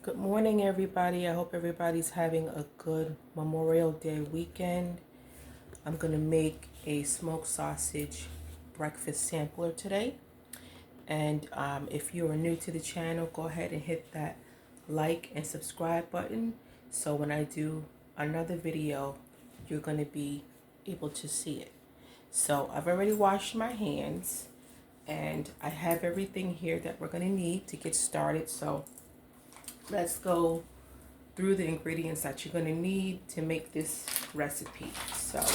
Good morning, everybody. I hope everybody's having a good Memorial Day weekend. I'm going to make a smoked sausage breakfast sampler today. And if you are new to the channel, go ahead and hit that like and subscribe button. So when I do another video, you're going to be able to see it. So I've already washed my hands and I have everything here that we're going to need to get started. So let's go through the ingredients that you're going to need to make this recipe. So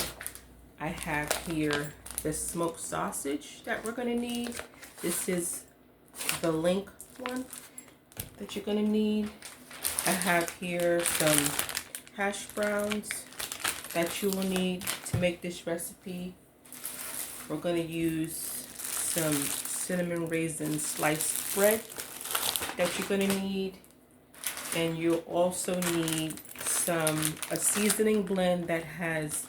I have here the smoked sausage that we're going to need. This is the link one that you're going to need. I have here some hash browns that you will need to make this recipe. We're going to use some cinnamon raisin sliced bread that you're going to need. And you'll also need a seasoning blend that has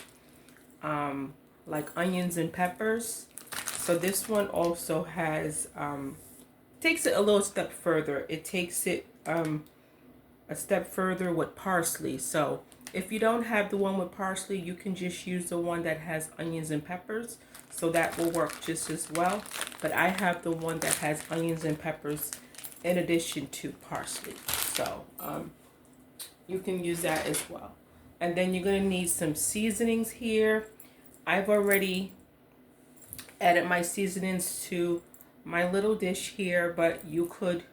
like onions and peppers. So this one also has takes it a little step further. It takes it a step further with parsley. So if you don't have the one with parsley, you can just use the one that has onions and peppers. So that will work just as well. But I have the one that has onions and peppers in addition to parsley. So you can use that as well. And then you're going to need some seasonings here. I've already added my seasonings to my little dish here, but you could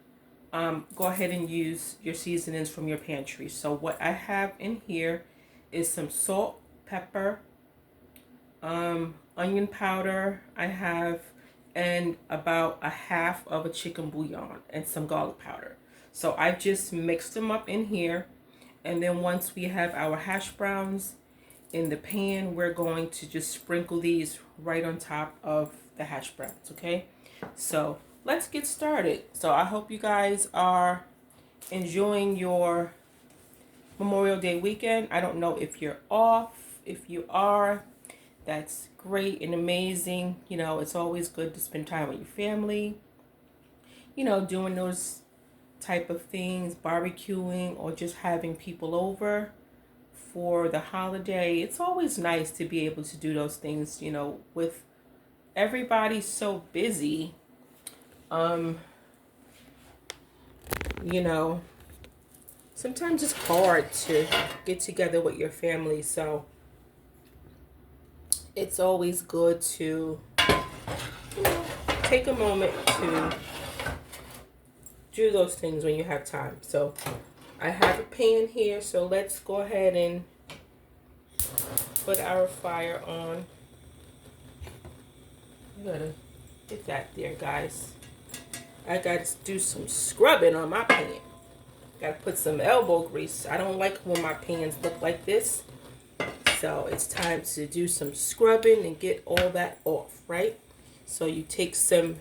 go ahead and use your seasonings from your pantry. So what I have in here is some salt, pepper, onion powder I have, and about a half of a chicken bouillon and some garlic powder. So I've just mixed them up in here. And then once we have our hash browns in the pan, we're going to just sprinkle these right on top of the hash browns, okay? So let's get started. So I hope you guys are enjoying your Memorial Day weekend. I don't know if you're off. If you are, that's great and amazing. You know, it's always good to spend time with your family. You know, doing those type of things, barbecuing or just having people over for the holiday. It's always nice to be able to do those things, you know, with everybody so busy. You know, sometimes it's hard to get together with your family, so it's always good to, you know, take a moment to do those things when you have time. So I have a pan here, so let's go ahead and put our fire on. I gotta get that there, guys. I gotta do some scrubbing on my pan. Gotta put some elbow grease. I don't like when my pans look like this. So it's time to do some scrubbing and get all that off, right? So you take some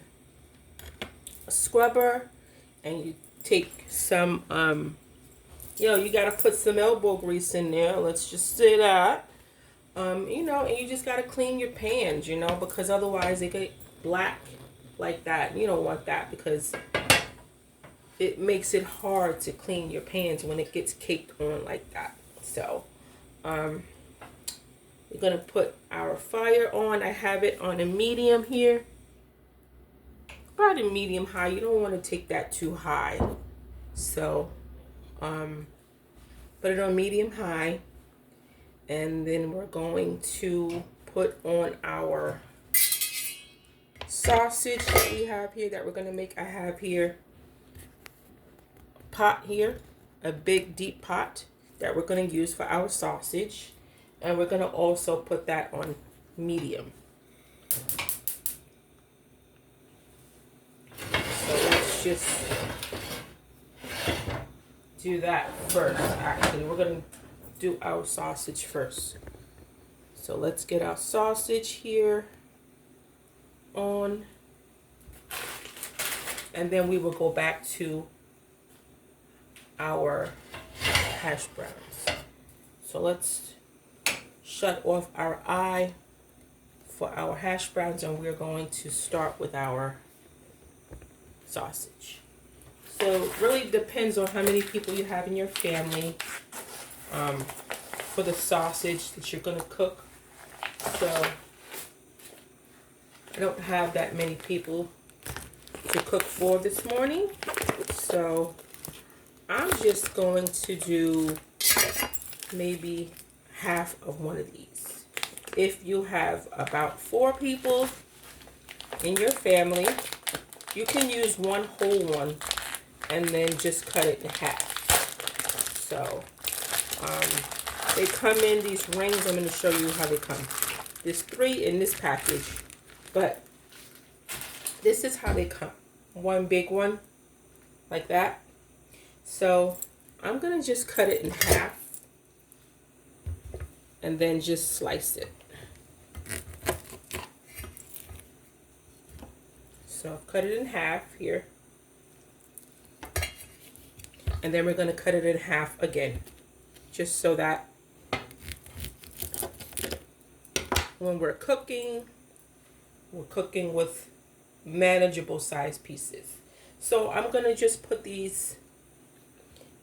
scrubber and you take some, you know, you got to put some elbow grease in there. Let's just say that. You know, and you just got to clean your pans, you know, because otherwise they get black like that. You don't want that because it makes it hard to clean your pans when it gets caked on like that. So, we're going to put our fire on. I have it on a medium here. About a medium high. You don't want to take that too high. So, put it on medium high. And then we're going to put on our sausage that we have here that we're going to make. I have here a pot here, a big deep pot that we're going to use for our sausage. And we're going to also put that on medium. So let's just do that first. Actually, we're going to do our sausage first. So let's get our sausage here on. And then we will go back to our hash browns. So let's shut off our eye for our hash browns, and we're going to start with our sausage. So it really depends on how many people you have in your family for the sausage that you're going to cook. So I don't have that many people to cook for this morning. So I'm just going to do maybe half of one of these. If you have about 4 people in your family, you can use one whole one and then just cut it in half. So they come in these rings. I'm going to show you how they come. There's 3 in this package, but this is how they come. One big one like that. So I'm going to just cut it in half and then just slice it. So I've cut it in half here. And then we're going to cut it in half again, just so that when we're cooking with manageable size pieces. So I'm going to just put these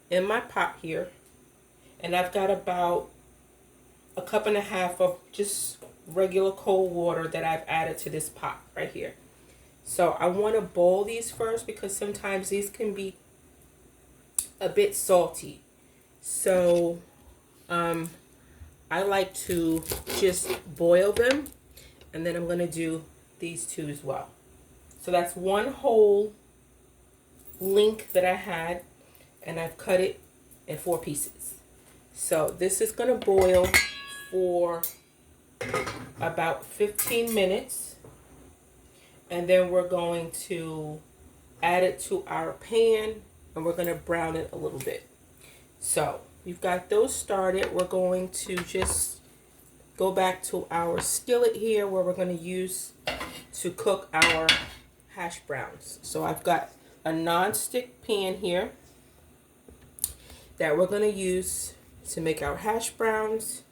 in my pot here. And I've got about a cup and a half of just regular cold water that I've added to this pot right here. So I want to boil these first because sometimes these can be a bit salty. So I like to just boil them, and then I'm going to do these 2 as well. So that's one whole link that I had, and I've cut it in 4 pieces. So this is going to boil for about 15 minutes, and then we're going to add it to our pan, and we're going to brown it a little bit. So we've got those started. We're going to just go back to our skillet here where we're going to use to cook our hash browns. So I've got a non-stick pan here that we're going to use to make our hash browns.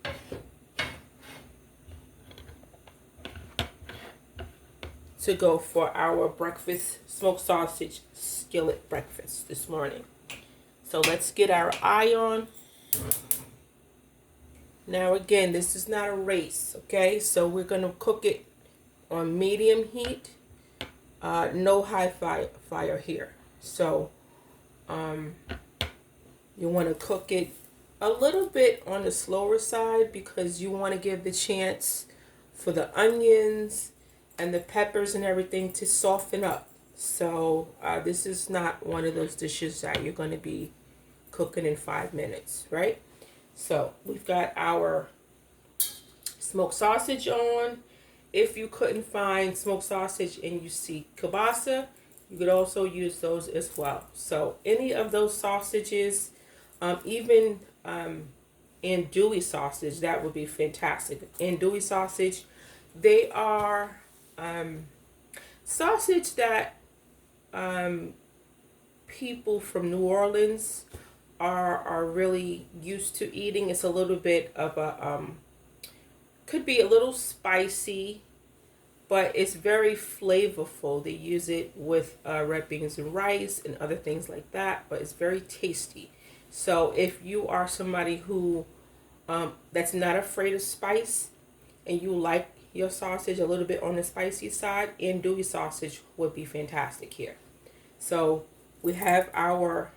To go for our breakfast smoked sausage skillet breakfast this morning. So let's get our eye on. Now again, this is not a race, okay? So we're going to cook it on medium heat, no high fire here. So you want to cook it a little bit on the slower side because you want to give the chance for the onions and the peppers and everything to soften up. So this is not one of those dishes that you're going to be cooking in 5 minutes, right? So we've got our smoked sausage on. If you couldn't find smoked sausage and you see kielbasa, you could also use those as well. So any of those sausages, even andouille sausage, that would be fantastic. Andouille sausage, they are sausage that people from New Orleans are really used to eating. It's a little bit of a could be a little spicy, but it's very flavorful. They use it with red beans and rice and other things like that, but it's very tasty. So if you are somebody who that's not afraid of spice and you like your sausage a little bit on the spicy side, andouille sausage would be fantastic here. So we have our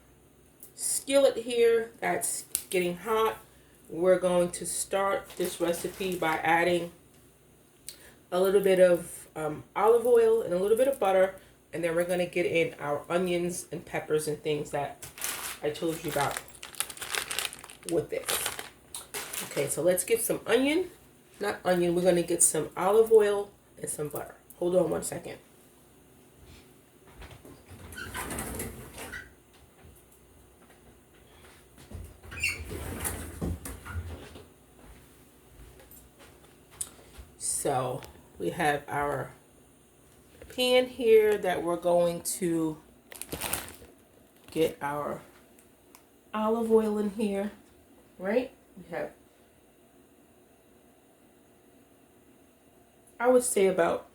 skillet here that's getting hot. We're going to start this recipe by adding a little bit of olive oil and a little bit of butter, and then we're going to get in our onions and peppers and things that I told you about with this. Okay, so let's get some we're going to get some olive oil and some butter. Hold on one second. So we have our pan here that we're going to get our olive oil in here, right? We have, I would say, about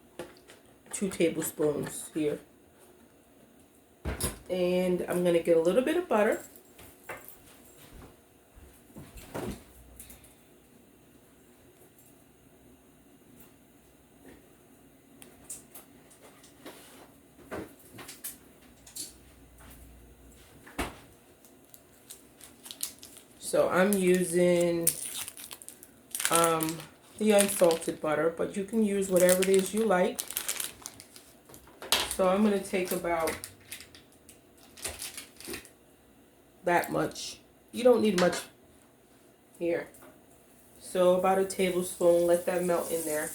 2 tablespoons here. And I'm going to get a little bit of butter. So I'm using the unsalted butter, but you can use whatever it is you like. So I'm going to take about that much. You don't need much here. So about a tablespoon, let that melt in there.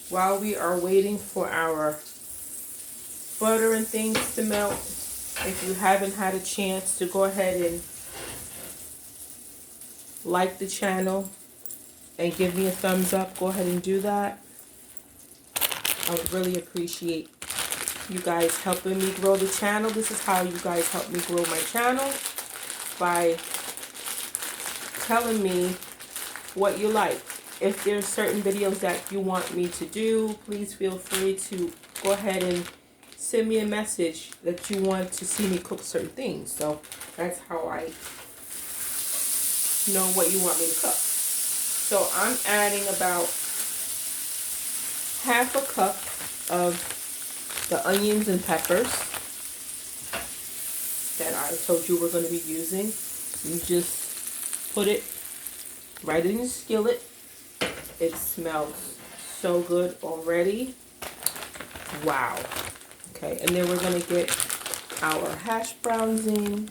While we are waiting for our butter and things to melt, if you haven't had a chance to go ahead and like the channel and give me a thumbs up, go ahead and do that. I would really appreciate you guys helping me grow the channel. This is how you guys help me grow my channel, by telling me what you like. If there's certain videos that you want me to do, please feel free to go ahead and send me a message that you want to see me cook certain things. So that's how I know what you want me to cook. So I'm adding about half a cup of the onions and peppers that I told you we're going to be using. You just put it right in the skillet. It smells so good already. Wow. Okay, and then we're going to get our hash browns in.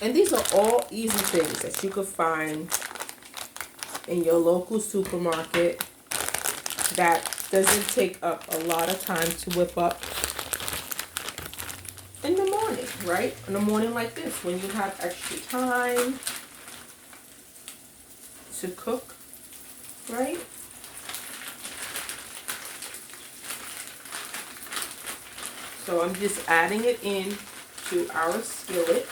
And these are all easy things that you could find in your local supermarket that doesn't take up a lot of time to whip up in the morning, right? In a morning like this, when you have extra time to cook, right? So I'm just adding it in to our skillet.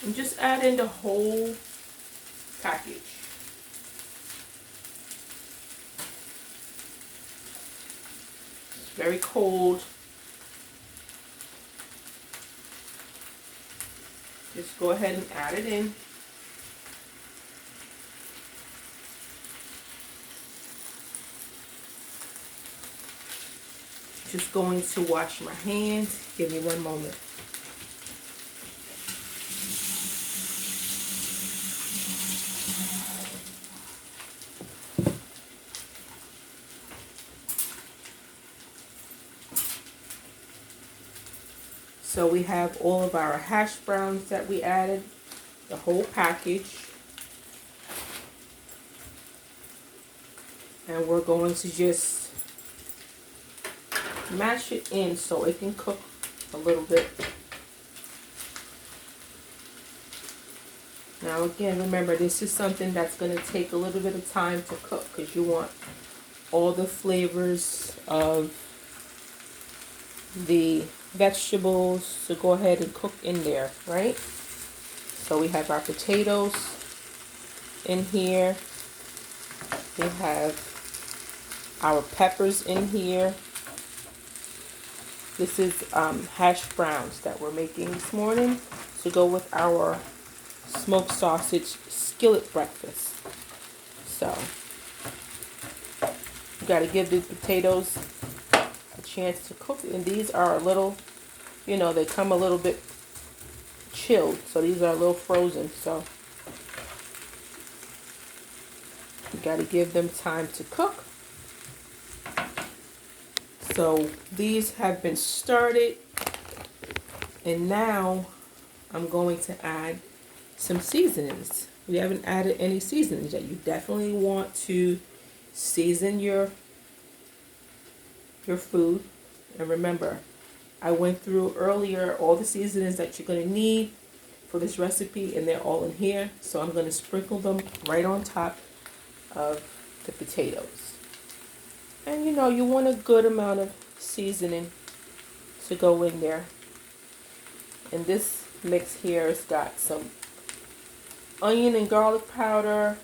And just add in the whole package. It's very cold. Just go ahead and add it in. Just going to wash my hands. Give me one moment. So we have all of our hash browns that we added, the whole package. And we're going to just mash it in so it can cook a little bit. Now again, remember, this is something that's going to take a little bit of time to cook because you want all the flavors of the vegetables to go ahead and cook in there, right? So we have our potatoes in here. We have our peppers in here. This is hash browns that we're making this morning to go with our smoked sausage skillet breakfast. So you got to give the potatoes a chance to cook, and these are a little, you know, they come a little bit chilled, so these are a little frozen, so you got to give them time to cook. So these have been started, and now I'm going to add some seasonings. We haven't added any seasonings yet. You definitely want to season your food. And remember, I went through earlier all the seasonings that you're going to need for this recipe, and they're all in here. So I'm going to sprinkle them right on top of the potatoes. And you know, you want a good amount of seasoning to go in there. And this mix here has got some onion and garlic powder,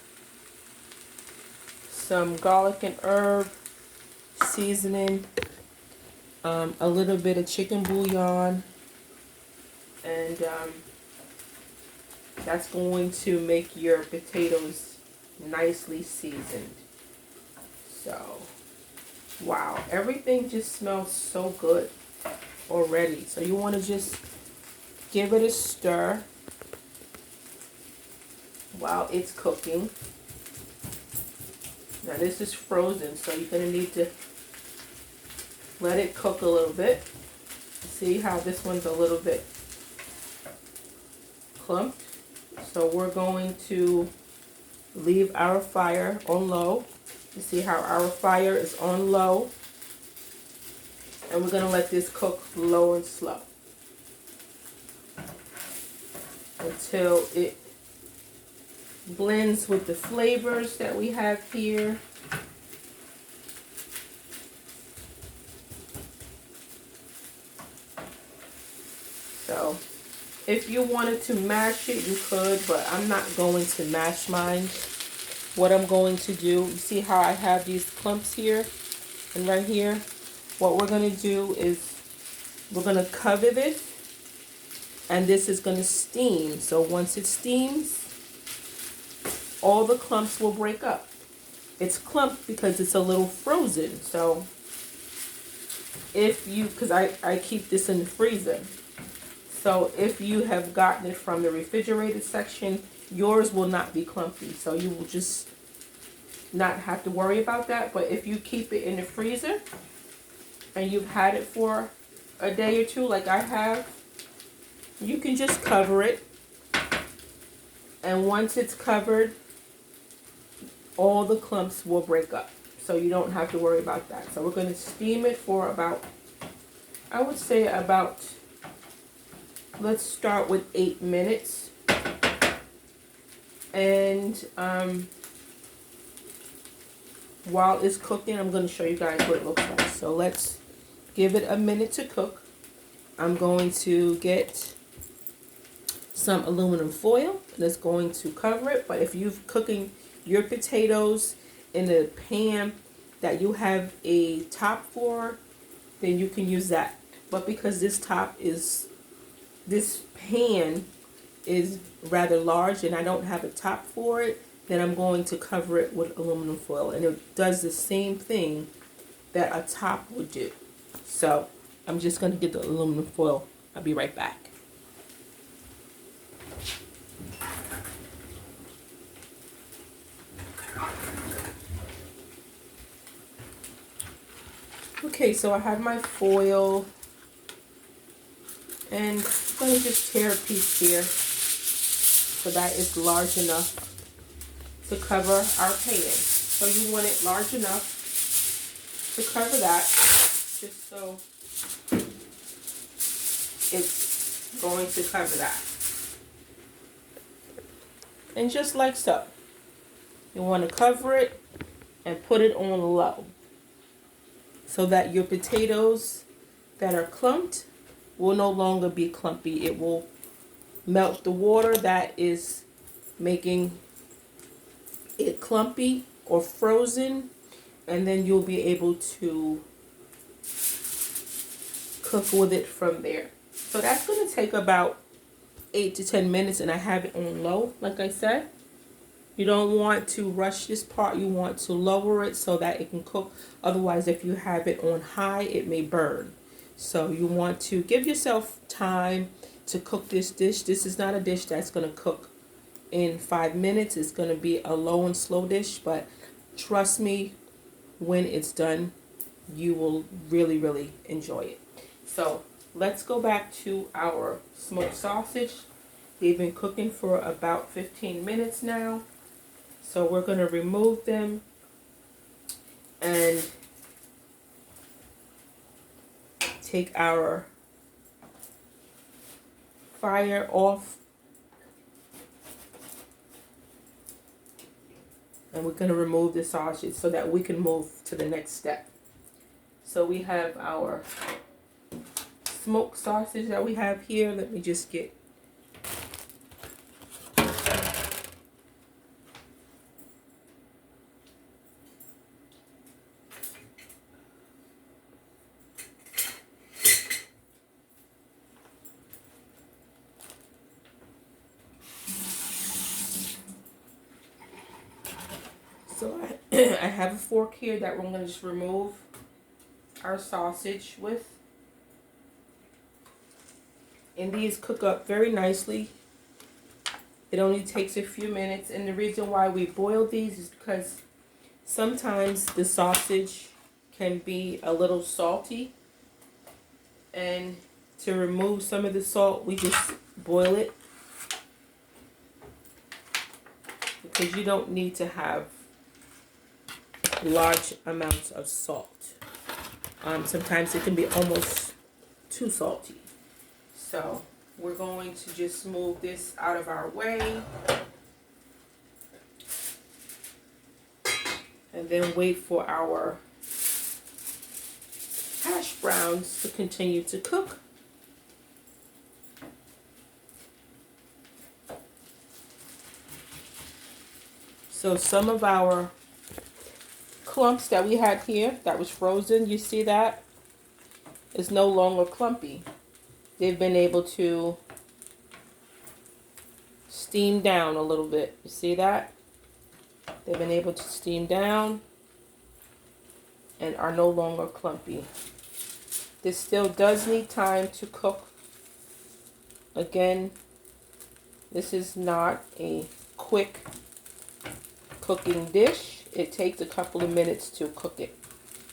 some garlic and herb seasoning, a little bit of chicken bouillon, and that's going to make your potatoes nicely seasoned. So, wow, everything just smells so good already. So you want to just give it a stir while it's cooking. Now this is frozen, so you're going to need to let it cook a little bit. See how this one's a little bit clumped? So we're going to leave our fire on low. You see how our fire is on low? And we're going to let this cook low and slow until it blends with the flavors that we have here. So if you wanted to mash it, you could, but I'm not going to mash mine. What I'm going to do, you see how I have these clumps here and right here? What we're going to do is we're going to cover this, and this is going to steam. So once it steams, all the clumps will break up. It's clumped because it's a little frozen. So if you, because I keep this in the freezer. So if you have gotten it from the refrigerated section, yours will not be clumpy. So you will just not have to worry about that. But if you keep it in the freezer and you've had it for a day or two like I have, you can just cover it. And once it's covered, all the clumps will break up. So you don't have to worry about that. So we're going to steam it for about, I would say about, let's start with 8 minutes. And while it's cooking, I'm going to show you guys what it looks like. So let's give it a minute to cook. I'm going to get some aluminum foil that's going to cover it. But if you're cooking your potatoes in a pan that you have a top for, then you can use that. But because this pan is rather large and I don't have a top for it, then I'm going to cover it with aluminum foil, and it does the same thing that a top would do. So I'm just going to get the aluminum foil. I'll be right back. Okay, so I have my foil, and I'm going to just tear a piece here so that it's large enough to cover our pan. So you want it large enough to cover that, just so it's going to cover that. And just like so, you want to cover it and put it on low so that your potatoes that are clumped will no longer be clumpy. It will melt the water that is making it clumpy or frozen, and then you'll be able to cook with it from there. So that's going to take about 8 to 10 minutes, and I have it on low, like I said. You don't want to rush this part. You want to lower it so that it can cook. Otherwise, if you have it on high, it may burn. So you want to give yourself time to cook this dish. This is not a dish that's going to cook in 5 minutes. It's going to be a low and slow dish, but trust me, when it's done, you will really, really enjoy it. So let's go back to our smoked sausage. They've been cooking for about 15 minutes now. So we're going to remove them and take our fire off. And we're going to remove the sausage so that we can move to the next step. So we have our smoked sausage that we have here. Let me just get so I have a fork here that we're going to just remove our sausage with. And these cook up very nicely. It only takes a few minutes. And the reason why we boil these is because sometimes the sausage can be a little salty. And to remove some of the salt, we just boil it. Because you don't need to have large amounts of salt. Sometimes it can be almost too salty. So we're going to just move this out of our way. And then wait for our hash browns to continue to cook. So some of our clumps that we had here that was frozen, you see that? Is no longer clumpy. They've been able to steam down a little bit. You see that? They've been able to steam down and are no longer clumpy. This still does need time to cook. Again, this is not a quick cooking dish. It takes a couple of minutes to cook it.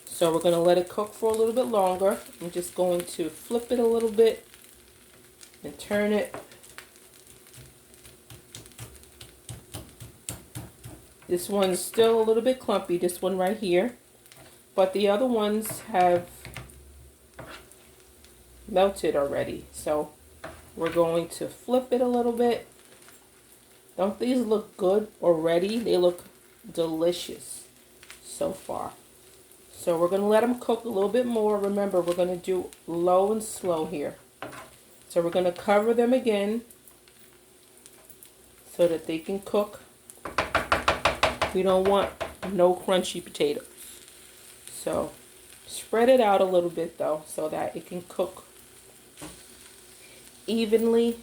So we're going to let it cook for a little bit longer. I'm just going to flip it a little bit and turn it. This one's still a little bit clumpy, this one right here. But the other ones have melted already. So we're going to flip it a little bit. Don't these look good already? They look delicious so far. So we're going to let them cook a little bit more. Remember, we're going to do low and slow here. So we're going to cover them again so that they can cook. We don't want no crunchy potatoes. So spread it out a little bit though so that it can cook evenly.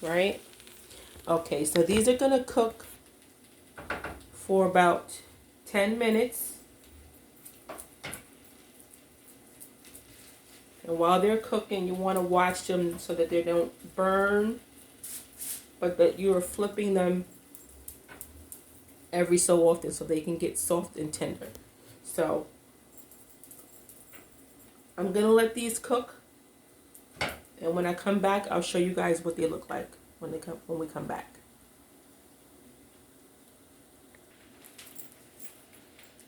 Right? Okay, so these are going to cook for about 10 minutes. And while they're cooking, you want to watch them so that they don't burn, but that you are flipping them every so often so they can get soft and tender. So I'm going to let these cook. And when I come back, I'll show you guys what they look like when we come back.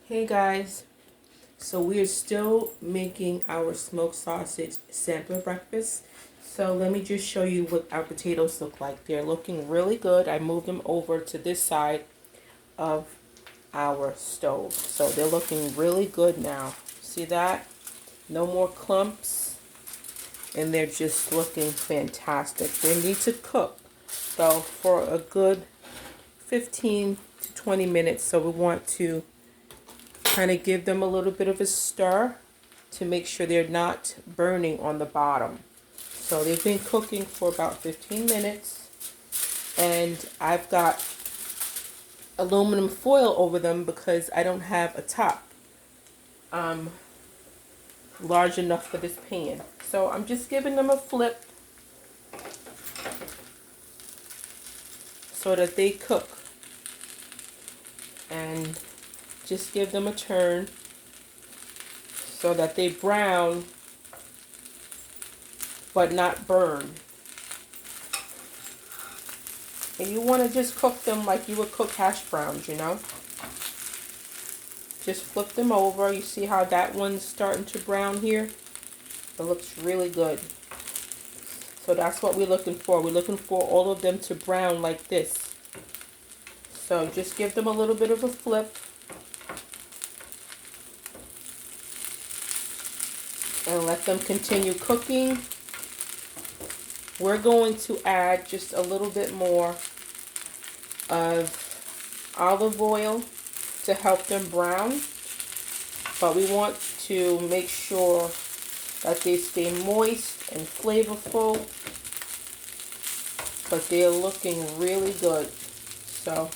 Hey guys, so we are still making our smoked sausage sampler breakfast. So let me just show you what our potatoes look like. They're looking really good. I moved them over to this side of our stove. So they're looking really good now. See that? No more clumps. And they're just looking fantastic. They need to cook though for a good 15 to 20 minutes. So we want to kind of give them a little bit of a stir to make sure they're not burning on the bottom. So they've been cooking for about 15 minutes. And I've got aluminum foil over them because I don't have a top large enough for this pan. So I'm just giving them a flip so that they cook. And just give them a turn so that they brown but not burn. And you want to just cook them like you would cook hash browns, you know. Just flip them over. You see how that one's starting to brown here? It looks really good. So that's what we're looking for. We're looking for all of them to brown like this. So just give them a little bit of a flip. and let them continue cooking. We're going to add just a little bit more of olive oil to help them brown, but we want to make sure that they stay moist and flavorful, but they're looking really good. So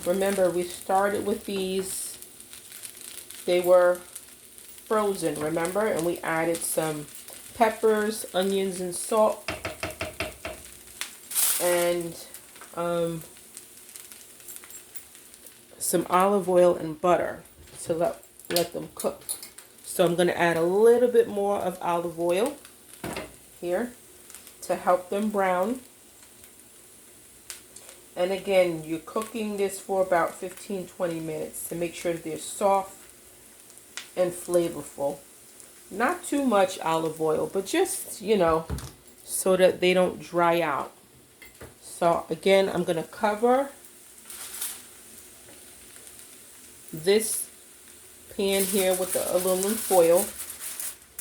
remember, we started with these, they were frozen, remember, and we added some peppers, onions, and salt, and some olive oil and butter to let them cook. So I'm going to add a little bit more of olive oil here to help them brown. And again, you're cooking this for about 15-20 minutes to make sure that they're soft and flavorful. Not too much olive oil, but just, you know, so that they don't dry out. So again, I'm going to cover this pan here with the aluminum foil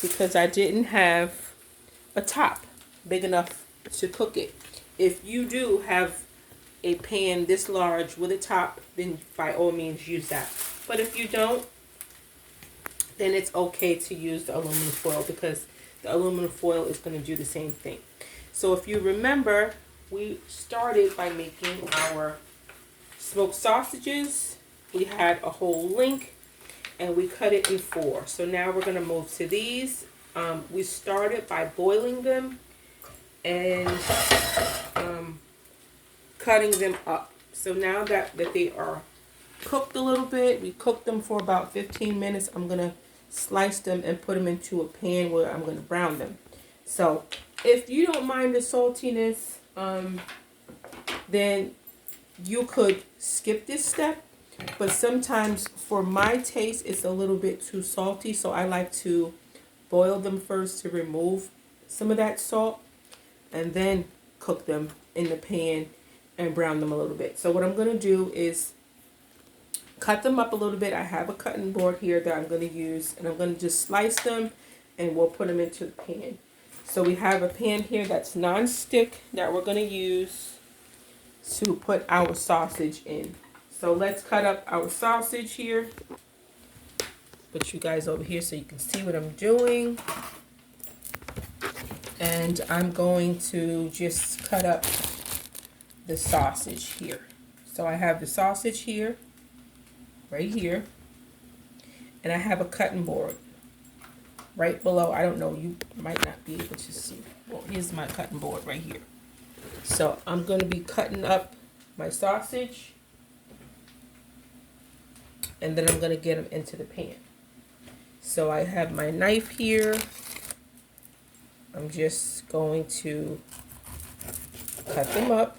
because I didn't have a top big enough to cook it. If you do have a pan this large with a top, then by all means use that. But if you don't, then it's okay to use the aluminum foil because the aluminum foil is going to do the same thing. So if you remember, we started by making our smoked sausages. We had a whole link and we cut it in 4. So now we're going to move to these. We started by boiling them and cutting them up. So now that they are cooked a little bit, we cooked them for about 15 minutes. I'm going to slice them and put them into a pan where I'm going to brown them. So if you don't mind the saltiness, then you could skip this step. But sometimes for my taste, it's a little bit too salty. So I like to boil them first to remove some of that salt and then cook them in the pan and brown them a little bit. So what I'm going to do is cut them up a little bit. I have a cutting board here that I'm going to use, and I'm going to just slice them and we'll put them into the pan. So we have a pan here that's non-stick that we're going to use to put our sausage in. So let's cut up our sausage here. Put you guys over here so you can see what I'm doing. And I'm going to just cut up the sausage here. So I have the sausage here, right here, and I have a cutting board right below. I don't know, you might not be able to see. Well, here's my cutting board right here. So I'm going to be cutting up my sausage, and then I'm going to get them into the pan. So I have my knife here. I'm just going to cut them up.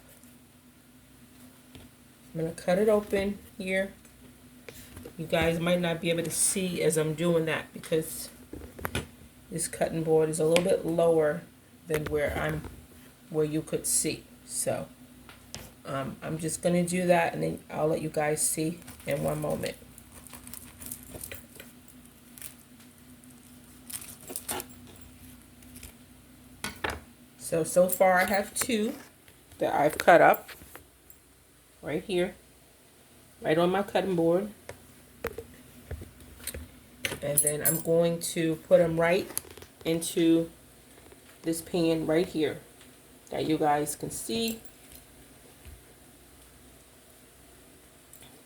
I'm going to cut it open here. You guys might not be able to see as I'm doing that because this cutting board is a little bit lower than where you could see. So I'm just going to do that, and then I'll let you guys see in one moment. So far I have 2 that I've cut up right here, right on my cutting board. And then I'm going to put them right into this pan right here that you guys can see.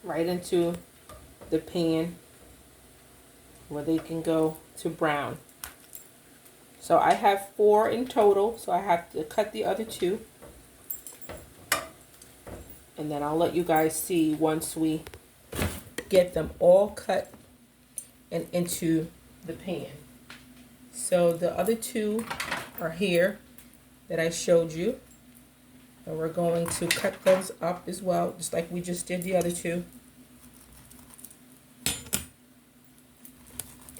Right into the pan where they can go to brown. So I have 4 in total, so I have to cut the other 2. And then I'll let you guys see once we get them all cut and into the pan. So the other 2 are here that I showed you. And we're going to cut those up as well, just like we just did the other 2.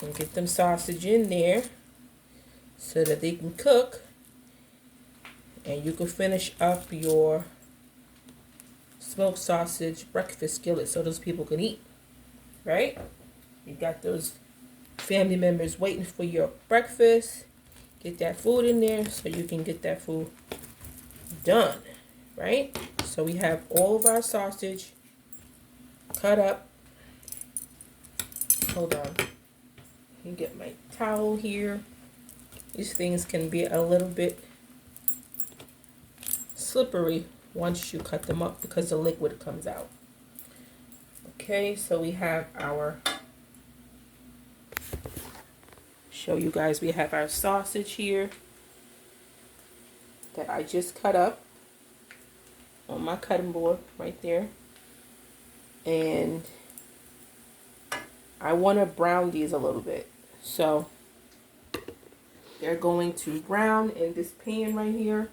And get them sausage in there so that they can cook. And you can finish up your smoked sausage breakfast skillet so those people can eat. Right? You got those family members waiting for your breakfast. Get that food in there so you can get that food done, right? So we have all of our sausage cut up. Hold on. Let me get my towel here. These things can be a little bit slippery once you cut them up because the liquid comes out. Okay, so we have our, show you guys, we have our sausage here that I just cut up on my cutting board right there. And I want to brown these a little bit. So they're going to brown in this pan right here.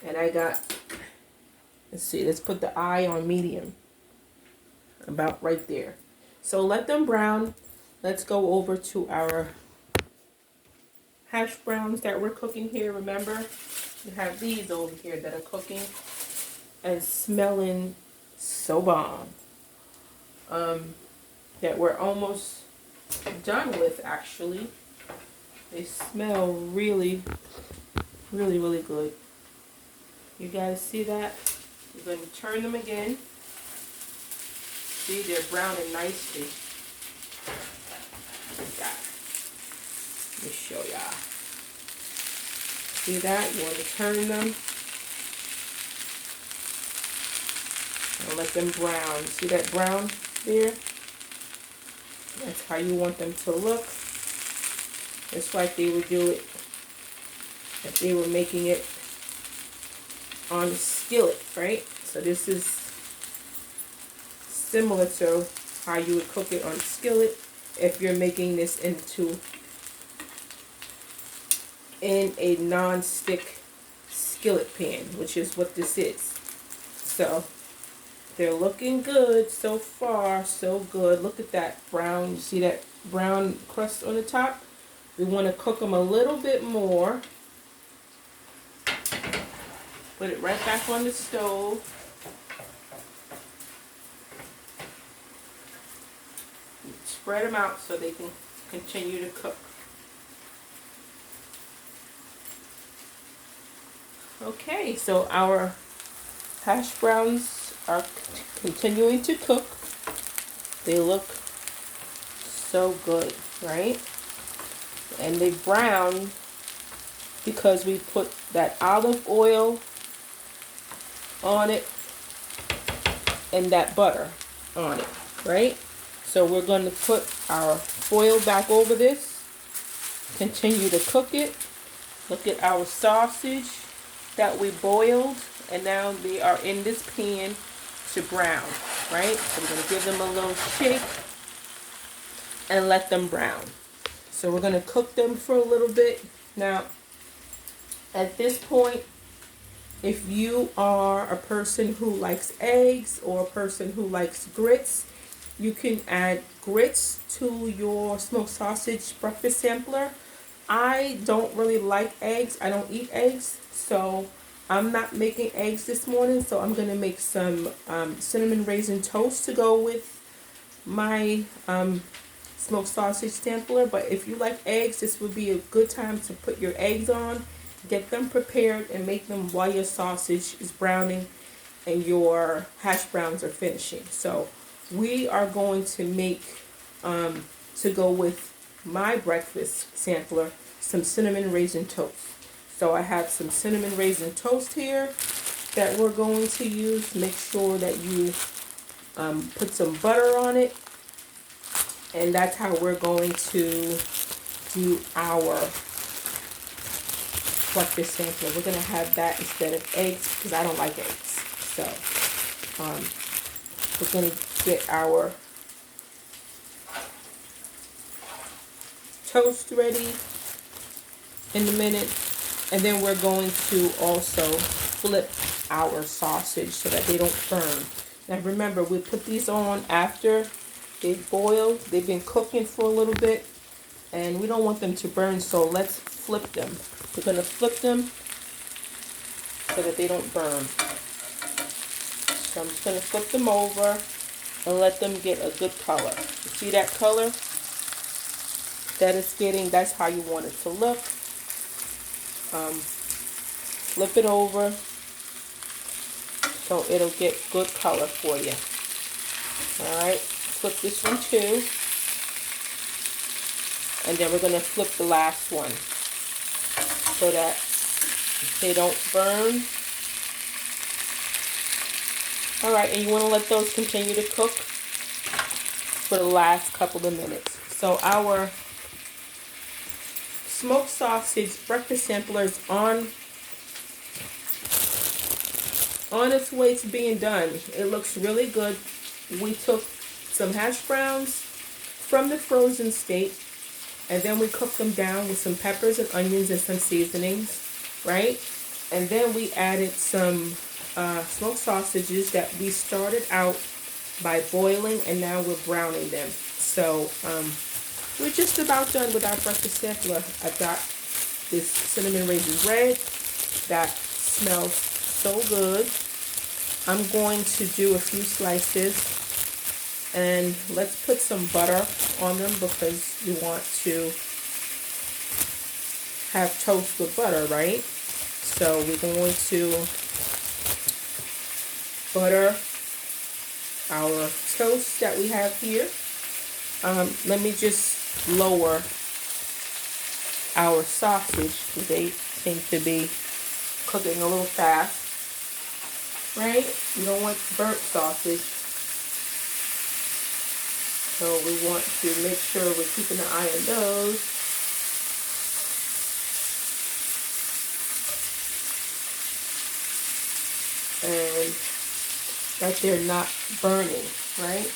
And I got, let's see, let's put the eye on medium. About right there. So let them brown. Let's go over to our hash browns that we're cooking here. Remember, we have these over here that are cooking and smelling so bomb. That we're almost done with, actually. They smell really, really, really good. You guys see that? We're going to turn them again. See, they're browning nicely. Like that. Let me show y'all. See that? You want to turn them. And let them brown. See that brown there? That's how you want them to look. Just like they would do it if they were making it on the skillet, right? So this is similar to how you would cook it on the skillet if you're making this in a non-stick skillet pan, which is what this is. So they're looking good so far, so good. Look at that brown. You see that brown crust on the top? We want to cook them a little bit more. Put it right back on the stove. Spread them out so they can continue to cook. Okay, so our hash browns are continuing to cook. They look so good, right? And they brown because we put that olive oil on it and that butter on it, right? So we're going to put our foil back over this, continue to cook it. Look at our sausage that we boiled, and now they are in this pan to brown, right? So we're going to give them a little shake and let them brown. So we're going to cook them for a little bit. Now, at this point, if you are a person who likes eggs or a person who likes grits, you can add grits to your smoked sausage breakfast sampler. I don't really like eggs. I don't eat eggs, so I'm not making eggs this morning. So I'm going to make some cinnamon raisin toast to go with my smoked sausage sampler. But if you like eggs, this would be a good time to put your eggs on. Get them prepared and make them while your sausage is browning and your hash browns are finishing. So we are going to make, to go with my breakfast sampler, some cinnamon raisin toast. So I have some cinnamon raisin toast here that we're going to use. Make sure that you put some butter on it. And that's how we're going to do our breakfast sampler. We're going to have that instead of eggs because I don't like eggs. So we're going to get our toast ready in a minute. And then we're going to also flip our sausage so that they don't burn. Now remember, we put these on after they've boiled. They've been cooking for a little bit. And we don't want them to burn, so let's flip them. We're going to flip them so that they don't burn. So I'm just going to flip them over and let them get a good color. See that color that it's getting? That's how you want it to look. Flip it over so it'll get good color for you. Alright, flip this one too. And then we're going to flip the last one so that they don't burn. Alright, and you want to let those continue to cook for the last couple of minutes. So our smoked sausage breakfast sampler is on its way to being done. It looks really good. We took some hash browns from the frozen state, and then we cooked them down with some peppers and onions and some seasonings, right? And then we added some smoked sausages that we started out by boiling, and now we're browning them. So we're just about done with our breakfast sampler. I've got this cinnamon raisin bread that smells so good. I'm going to do a few slices, and let's put some butter on them because we want to have toast with butter, right? So we're going to butter our toast that we have here. Let me just lower our sausage because they seem to be cooking a little fast, right? You don't want burnt sausage, so we want to make sure we're keeping an eye on those. And that they're not burning, right?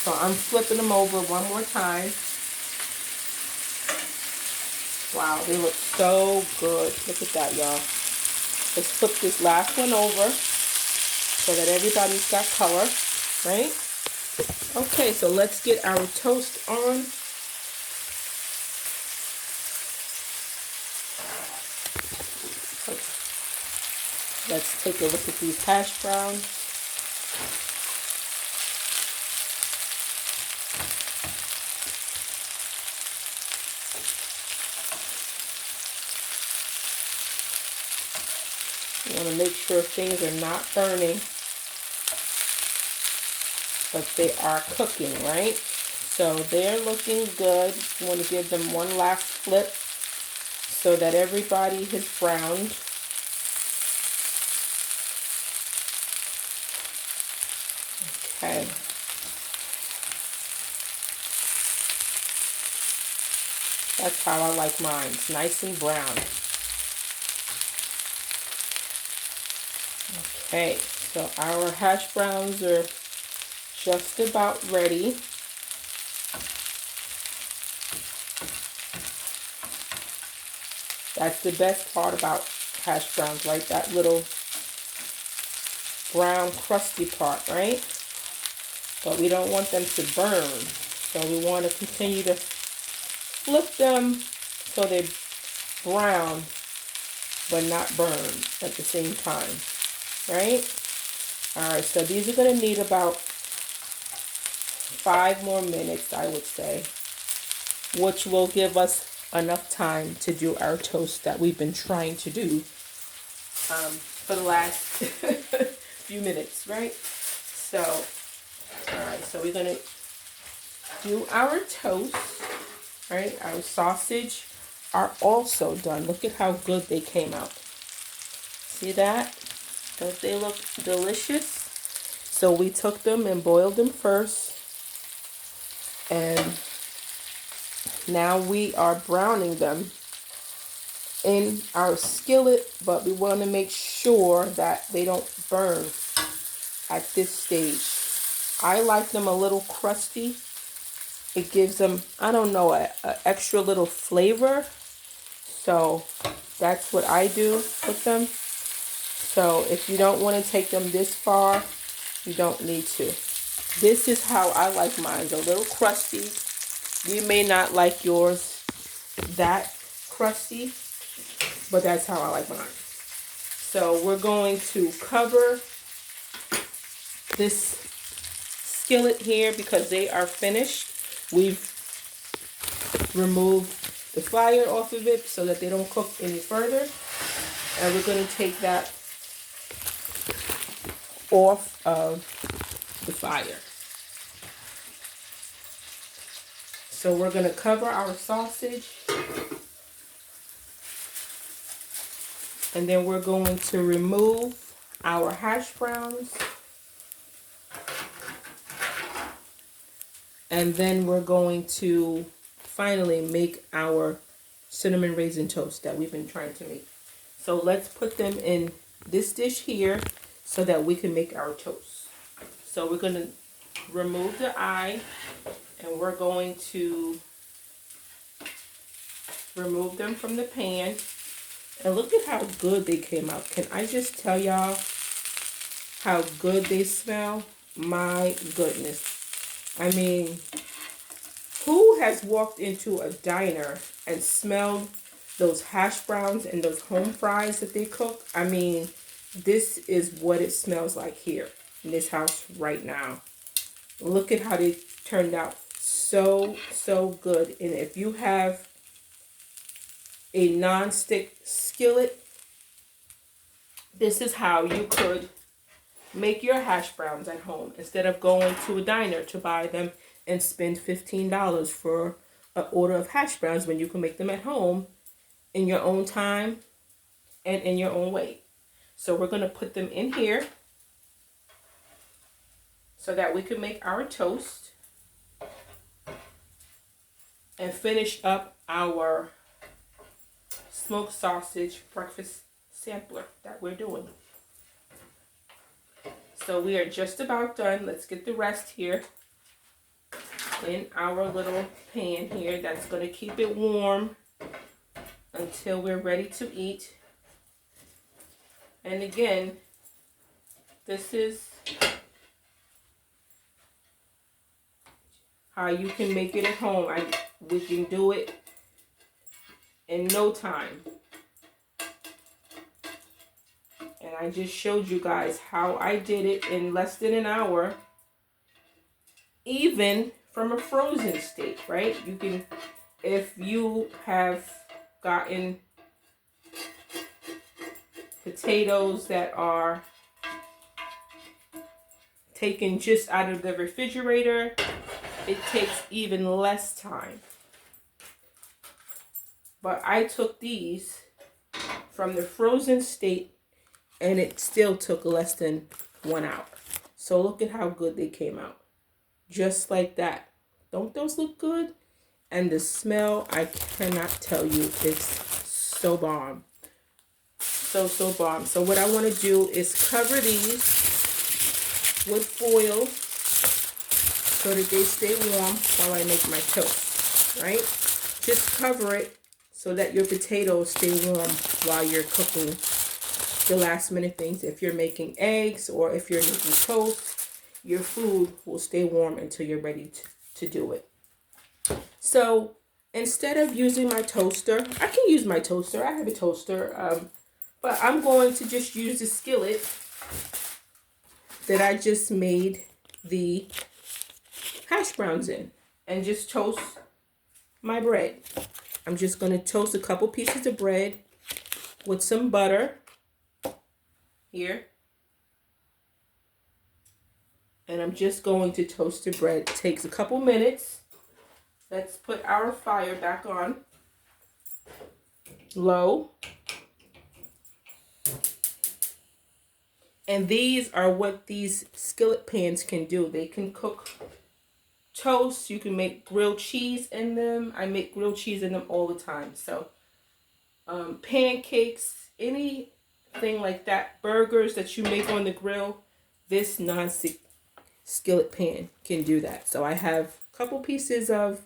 So I'm flipping them over one more time. Wow, they look so good. Look at that, y'all. Let's flip this last one over so that everybody's got color, right? Okay, so let's get our toast on. Let's take a look at these hash browns. You want to make sure things are not burning, but they are cooking, right? So they're looking good. You want to give them one last flip so that everybody has browned. Okay. That's how I like mine. It's nice and brown. Okay, so our hash browns are just about ready. That's the best part about hash browns, right? That little brown crusty part, right? But we don't want them to burn. So we want to continue to flip them so they're brown but not burned at the same time, right? Alright, so these are going to need about 5 more minutes, I would say, which will give us enough time to do our toast that we've been trying to do for the last few minutes, right? So, alright, so we're going to do our toast, right? Our sausage are also done. Look at how good they came out. See that? Don't they look delicious? So we took them and boiled them first, and now we are browning them in our skillet, but we want to make sure that they don't burn at this stage. I like them a little crusty. It gives them, I don't know, a extra little flavor. So that's what I do with them. So if you don't want to take them this far, you don't need to. This is how I like mine, a little crusty. You may not like yours that crusty, but that's how I like mine. So we're going to cover this skillet here because they are finished. We've removed the fire off of it so that they don't cook any further. And we're going to take that off of the fire. So we're going to cover our sausage. And then we're going to remove our hash browns. And then we're going to finally make our cinnamon raisin toast that we've been trying to make. So let's put them in this dish here so that we can make our toast. So we're going to remove the eye and we're going to remove them from the pan. And look at how good they came out. Can I just tell y'all how good they smell? My goodness. I mean, who has walked into a diner and smelled those hash browns and those home fries that they cook? I mean, this is what it smells like here in this house right now. Look at how they turned out. So, so good. And if you have a non-stick skillet, this is how you could make your hash browns at home instead of going to a diner to buy them and spend $15 for an order of hash browns when you can make them at home in your own time and in your own way. So we're going to put them in here so that we can make our toast and finish up our smoked sausage breakfast sampler that we're doing. So we are just about done. Let's get the rest here in our little pan here. That's going to keep it warm until we're ready to eat. And again, this is how you can make it at home. We can do it in no time. And I just showed you guys how I did it in less than an hour, even from a frozen state, right? You can, if you have gotten potatoes that are taken just out of the refrigerator, it takes even less time. But I took these from the frozen state and it still took less than 1 hour. So look at how good they came out. Just like that. Don't those look good? And the smell, I cannot tell you, it's so bomb. So, so bomb. So what I want to do is cover these with foil so that they stay warm while I make my toast, right? Just cover it so that your potatoes stay warm while you're cooking the last minute things. If you're making eggs or if you're making toast, your food will stay warm until you're ready to do it. So instead of using my toaster, I can use my toaster. I have a toaster, but I'm going to just use the skillet that I just made the hash browns in and just toast my bread. I'm just going to toast a couple pieces of bread with some butter here. And I'm just going to toast the bread. It takes a couple minutes. Let's put our fire back on low. And these are what these skillet pans can do. They can cook toast. You can make grilled cheese in them. I make grilled cheese in them all the time. So pancakes, anything like that, burgers that you make on the grill, this non-stick skillet pan can do that. So I have a couple pieces of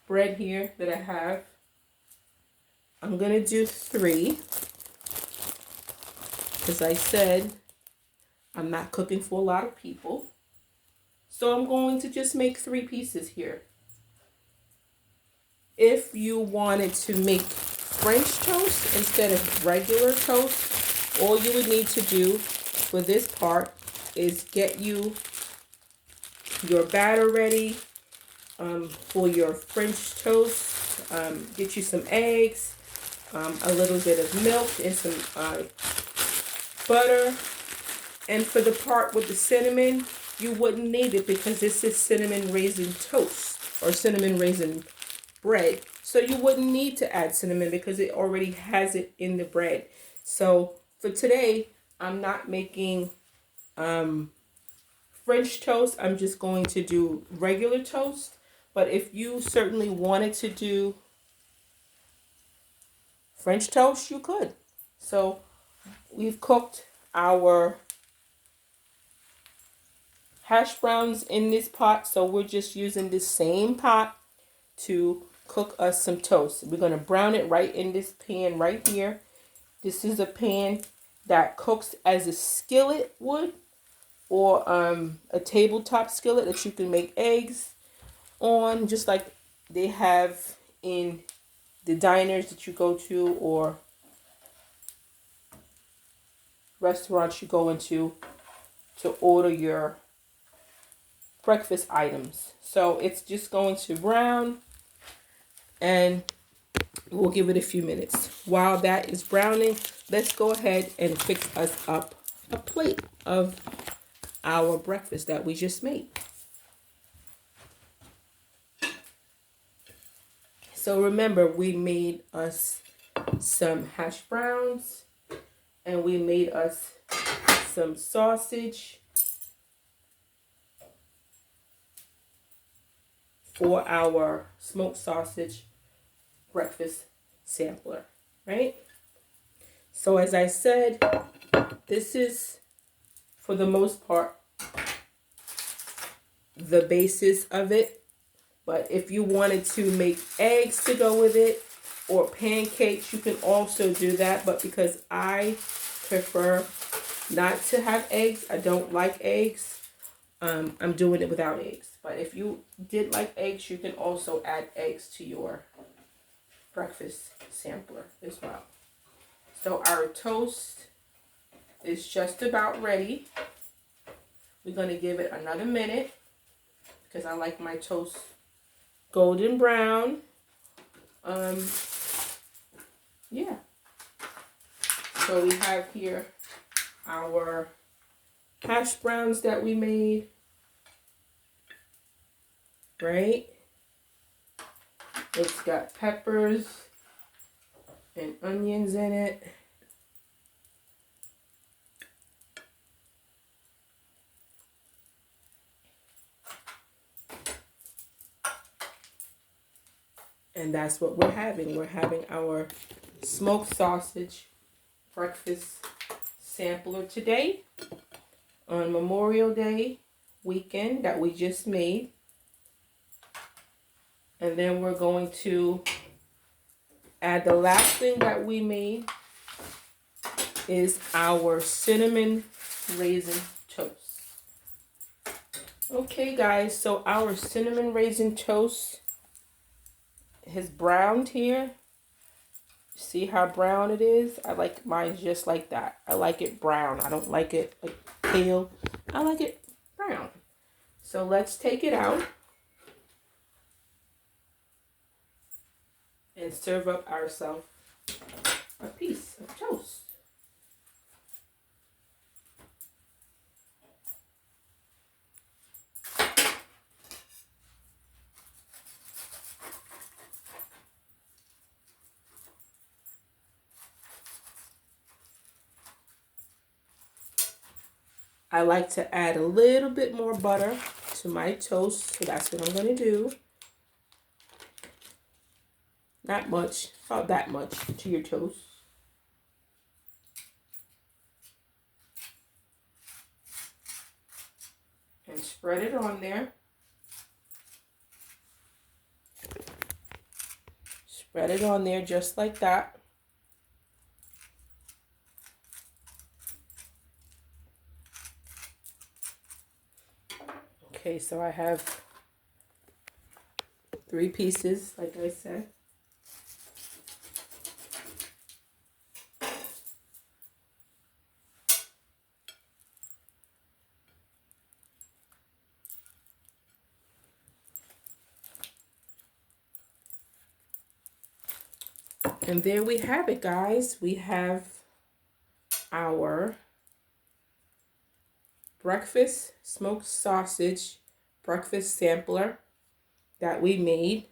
bread here that I have. I'm going to do 3 because I said I'm not cooking for a lot of people. So I'm going to just make 3 pieces here. If you wanted to make French toast instead of regular toast, all you would need to do for this part is get you your batter ready for your French toast. Get you some eggs, a little bit of milk, and some butter. And for the part with the cinnamon, you wouldn't need it because this is cinnamon raisin toast or cinnamon raisin bread. So you wouldn't need to add cinnamon because it already has it in the bread. So for today, I'm not making French toast. I'm just going to do regular toast. But if you certainly wanted to do French toast, you could. So we've cooked our hash browns in this pot. So we're just using this same pot to cook us some toast. We're going to brown it right in this pan right here. This is a pan that cooks as a skillet would, or a tabletop skillet that you can make eggs on, just like they have in the diners that you go to or restaurants you go into to order your breakfast items. So it's just going to brown, and we'll give it a few minutes. While that is browning, let's go ahead and fix us up a plate of our breakfast that we just made. So remember, we made us some hash browns, and we made us some sausage for our smoked sausage breakfast sampler, right? So as I said, this is, for the most part, the basis of it. But if you wanted to make eggs to go with it or pancakes, you can also do that. But because I prefer not to have eggs, I don't like eggs, I'm doing it without eggs. But if you did like eggs, you can also add eggs to your breakfast sampler as well. So our toast is just about ready. We're going to give it another minute because I like my toast golden brown. Yeah. So we have here our hash browns that we made, right? It's got peppers and onions in it. And that's what we're having. We're having our smoked sausage breakfast sampler today on Memorial Day weekend that we just made. And then we're going to add the last thing that we made is our cinnamon raisin toast. Okay guys, so our cinnamon raisin toast has browned here. See how brown it is? I like mine just like that. I like it brown. I don't like it like pale. I like it brown. So let's take it out and serve up ourselves a piece of toast. I like to add a little bit more butter to my toast, so that's what I'm going to do. Not much, about that much to your toast. And spread it on there. Spread it on there just like that. Okay, so I have 3 pieces, like I said. And there we have it, guys. We have our breakfast smoked sausage breakfast sampler that we made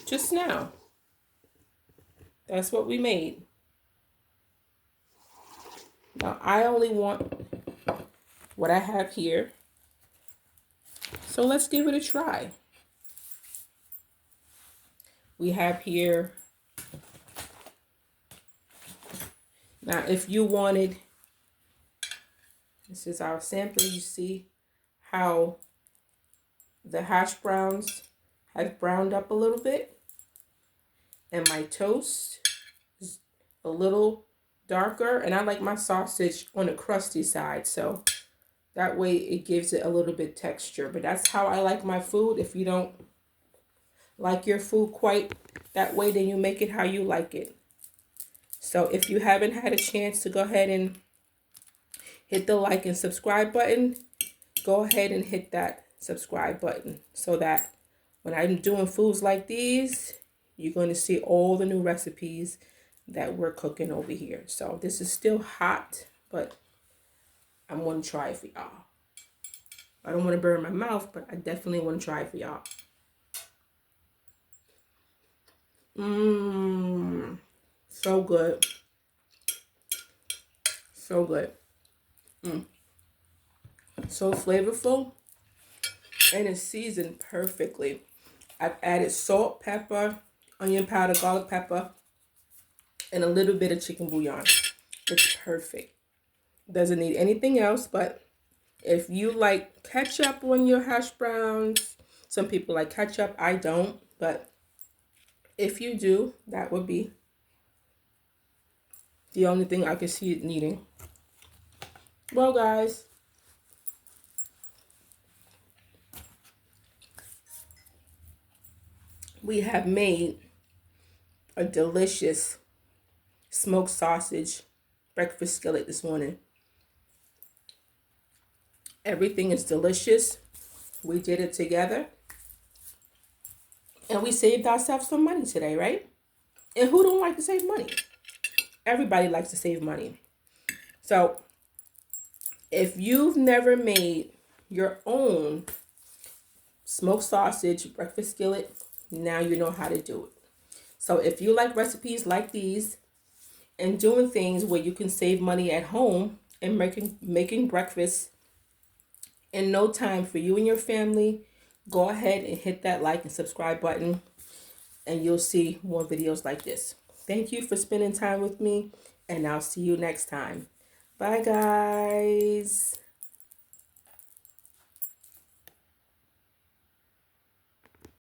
just now. That's what we made. Now I only want what I have here. So let's give it a try. We have here, now if you wanted, this is our sample. You see how the hash browns have browned up a little bit, and my toast is a little darker, and I like my sausage on the crusty side, so that way it gives it a little bit texture. But that's how I like my food. If you don't like your food quite that way, then you make it how you like it. So if you haven't had a chance to go ahead and hit the like and subscribe button, go ahead and hit that subscribe button so that when I'm doing foods like these, you're going to see all the new recipes that we're cooking over here. So this is still hot, but I'm going to try it for y'all. I don't want to burn my mouth, but I definitely want to try it for y'all. So good. So good. So flavorful, and it's seasoned perfectly. I've added salt, pepper, onion powder, garlic pepper, and a little bit of chicken bouillon. It's perfect. Doesn't need anything else, but if you like ketchup on your hash browns, some people like ketchup, I don't, but if you do, that would be the only thing I can see it needing. Well, guys, we have made a delicious smoked sausage breakfast skillet this morning. Everything is delicious. We did it together. And we saved ourselves some money today, right? And who don't like to save money? Everybody likes to save money. So if you've never made your own smoked sausage breakfast skillet, now you know how to do it. So if you like recipes like these and doing things where you can save money at home and making breakfast in no time for you and your family, go ahead and hit that like and subscribe button, and you'll see more videos like this. Thank you for spending time with me, and I'll see you next time. Bye, guys.